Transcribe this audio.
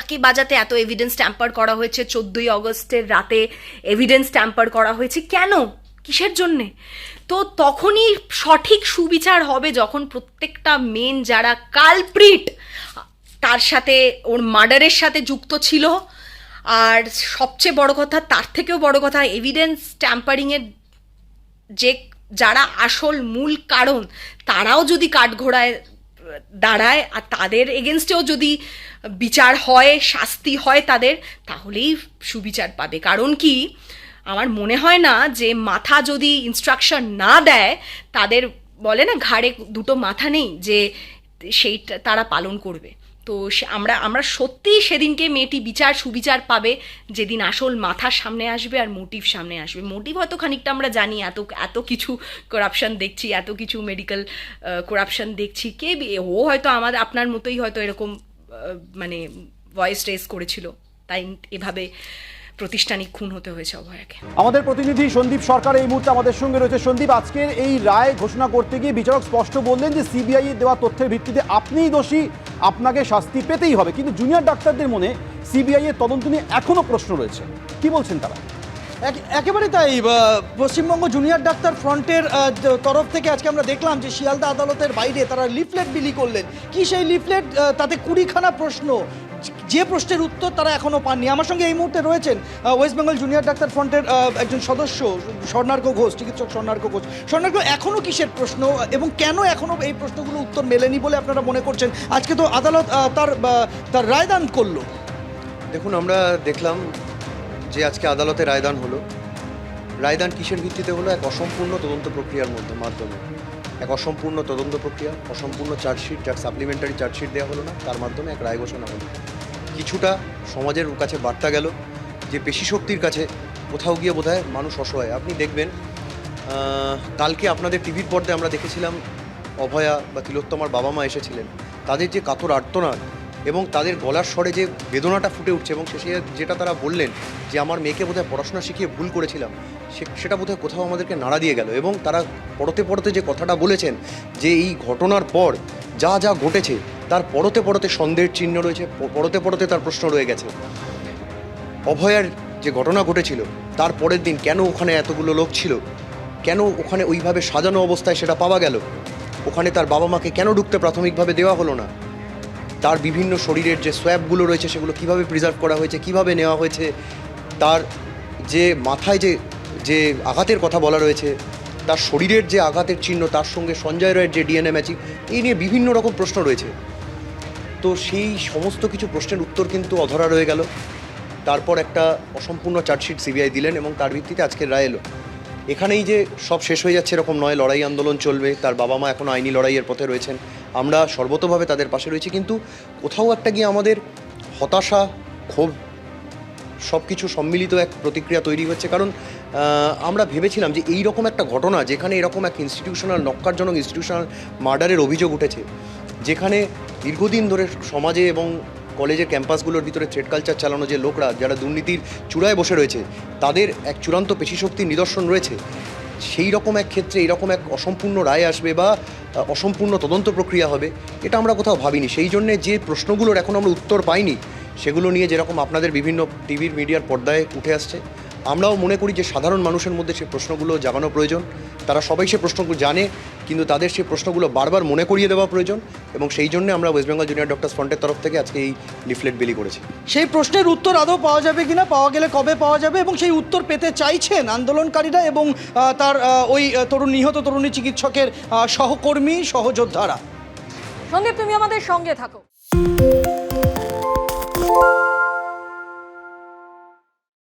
বাজকে বাজাতে এত evidence tamper করা হয়েছে, 14ই অগস্টের রাতে এভিডেন্স ট্যাম্পার করা হয়েছে, কেন, কিসের জন্যে? তো তখনই সঠিক সুবিচার হবে যখন প্রত্যেকটা মেন যারা কালপ্রিট, তার সাথে ওর মার্ডারের সাথে যুক্ত ছিল, আর সবচেয়ে বড় কথা, তার থেকেও বড় কথা, এভিডেন্স ট্যাম্পারিংয়ের যে যারা আসল মূল কারণ তারাও যদি কাঠঘোড়ায় দাঁড়ায় আর তাদের এগেনস্টেও যদি বিচার হয়, শাস্তি হয় তাদের, তাহলেই সুবিচার পাবে। কারণ কি, আমার মনে হয় না যে মাথা যদি ইনস্ট্রাকশন না দেয়, তাদের বলে না ঘাড়ে দুটো মাথা নেই, যে সেইটা তারা পালন করবে। তো আমরা সত্যি সেদিনকে মেয়েটি সুবিচার পাবে যেদিন আসল মাথার সামনে আসবে আর মোটিভ সামনে আসবে। মোটিভ হয়তো খানিকটা আমরা জানি, এত কিছু করাপশন দেখছি, এত কিছু মেডিকেল করাপশন দেখছি, ও হয়তো আপনার মতোই হয়তো এরকম মানে ভয়েস রেজ করেছিল, তাই এভাবে প্রতিষ্ঠানিক খুন হতে হয়েছে অভয়াকে। আমাদের প্রতিনিধি সন্দীপ সরকার এই মুহূর্তে আমাদের সঙ্গে রয়েছে। সন্দীপ, আজকের এই রায় ঘোষণা করতে গিয়ে বিচারক স্পষ্ট বললেন যে সিবিআই এর দেওয়া তথ্যের ভিত্তিতে আপনিই দোষী, আপনাকে শাস্তি পেতেই হবে। কিন্তু জুনিয়র ডাক্তারদের মনে সিবিআই এর তদন্ত নিয়ে এখনো প্রশ্ন রয়েছে, কি বলছেন তারা? একেবারে তাই। পশ্চিমবঙ্গ জুনিয়র ডাক্তার ফ্রন্টের তরফ থেকে আজকে আমরা দেখলাম যে শিয়ালদা আদালতের বাইরে তারা লিফলেট বিলি করলেন। কি সেই লিফলেট? তাতে 20খানা প্রশ্ন, যে প্রশ্নের উত্তর তারা এখনও পাননি। আমার সঙ্গে এই মুহূর্তে রয়েছেন ওয়েস্ট বেঙ্গল জুনিয়র ডাক্তার ফ্রন্টের একজন সদস্য স্বর্ণার্ঘ ঘোষ, চিকিৎসক স্বর্ণার্ঘ ঘোষ। স্বর্ণার্ঘ, এখনও কিসের প্রশ্ন এবং কেন এখনও এই প্রশ্নগুলো উত্তর মেলেনি বলে আপনারা মনে করছেন? আজকে তো আদালত তার রায়দান করলো। দেখুন, আমরা দেখলাম যে আজকে আদালতে রায়দান হলো। রায়দান কিসের ভিত্তিতে হলো? এক অসম্পূর্ণ তদন্ত প্রক্রিয়ার মাধ্যমে এক অসম্পূর্ণ তদন্ত প্রক্রিয়া, অসম্পূর্ণ চার্জশিট, যার সাপ্লিমেন্টারি চার্জশিট দেওয়া হলো না, তার মাধ্যমে এক রায় ঘোষণা হলো। কিছুটা সমাজের কাছে বার্তা গেল যে পেশি শক্তির কাছে কোথাও গিয়ে বোধহয় মানুষ অসহায়। আপনি দেখবেন, কালকে আপনাদের টিভির পর্দায় আমরা দেখেছিলাম অভয়া বা তিলোত্তমার বাবা মা এসেছিলেন, তাদের যে কাতর আর্তনাদ এবং তাদের গলার স্বরে যে বেদনাটা ফুটে উঠছে, এবং শেষে যেটা তারা বললেন যে আমার মেয়েকে বোধহয় পড়াশোনা শিখিয়ে ভুল করেছিলাম, সেটা বোধহয় কোথাও আমাদেরকে নাড়া দিয়ে গেল। এবং তারা পড়তে যে কথাটা বলেছেন যে এই ঘটনার পর যা যা ঘটেছে তার পড়তে সন্দেহের চিহ্ন রয়েছে, পড়তে তার প্রশ্ন রয়ে গেছে। অভয়ার যে ঘটনা ঘটেছিল তার পরের দিন কেন ওখানে এতগুলো লোক ছিল, কেন ওখানে ওইভাবে সাজানো অবস্থায় সেটা পাওয়া গেল, ওখানে তার বাবা মাকে কেন ঢুকতে প্রাথমিকভাবে দেওয়া হলো না, তার বিভিন্ন শরীরের যে সোয়াবগুলো রয়েছে সেগুলো কিভাবে প্রিজার্ভ করা হয়েছে, কিভাবে নেওয়া হয়েছে, তার যে মাথায় যে আঘাতের কথা বলা রয়েছে, তার শরীরের যে আঘাতের চিহ্ন, তার সঙ্গে সঞ্জয় রায়ের যে ডিএনএ ম্যাচিং, এই নিয়ে বিভিন্ন রকম প্রশ্ন রয়েছে। তো সেই সমস্ত কিছু প্রশ্নের উত্তর কিন্তু অধরা রয়ে গেল। তারপর একটা অসম্পূর্ণ চার্জশিট সিবিআই দিলেন এবং তার ভিত্তিতে আজকের রায় এলো। এখানেই যে সব শেষ হয়ে যাচ্ছে এরকম নয়, লড়াই আন্দোলন চলবে, তার বাবা মা এখনও আইনি লড়াইয়ের পথে রয়েছেন, আমরা সর্বতোভাবে তাদের পাশে রয়েছি। কিন্তু কোথাও একটা গিয়ে আমাদের হতাশা, ক্ষোভ সব কিছু সম্মিলিত এক প্রতিক্রিয়া তৈরি হচ্ছে। কারণ আমরা ভেবেছিলাম যে এই রকম একটা ঘটনা, যেখানে এরকম এক নক্কারজনক ইনস্টিটিউশনাল মার্ডারের অভিযোগ উঠেছে, যেখানে দীর্ঘদিন ধরে সমাজে এবং কলেজের ক্যাম্পাসগুলোর ভিতরে থ্রেড কালচার চালানো যে লোকরা, যারা দুর্নীতির চূড়ায় বসে রয়েছে, তাদের এক চূড়ান্ত পেশিশক্তির নিদর্শন রয়েছে, সেই রকম এক ক্ষেত্রে এইরকম এক অসম্পূর্ণ রায় আসবে বা অসম্পূর্ণ তদন্ত প্রক্রিয়া হবে, এটা আমরা কোথাও ভাবিনি। সেই জন্যে যে প্রশ্নগুলোর এখন আমরা উত্তর পাইনি, সেগুলো নিয়ে যেরকম আপনাদের বিভিন্ন টিভির মিডিয়ার পর্দায় উঠে আসছে, আমরাও মনে করি যে সাধারণ মানুষের মধ্যে সেই প্রশ্নগুলো জাগানো প্রয়োজন। তারা সবাই সে প্রশ্নগুলো জানে, কিন্তু তাদের সেই প্রশ্নগুলো বারবার মনে করিয়ে দেওয়া প্রয়োজন, এবং সেই জন্য আমরা ওয়েস্ট বেঙ্গল জুনিয়র ডক্টরস ফ্রন্টের তরফ থেকে আজকে এই লিফলেট বিলি করেছি। সেই প্রশ্নের উত্তর আদৌ পাওয়া যাবে কিনা, পাওয়া গেলে কবে পাওয়া যাবে, এবং সেই উত্তর পেতে চাইছেন আন্দোলনকারীরা এবং তার ওই নিহত তরুণী চিকিৎসকের সহকর্মী, সহযোদ্ধারা। সন্দীপ, তুমি আমাদের সঙ্গে থাকো।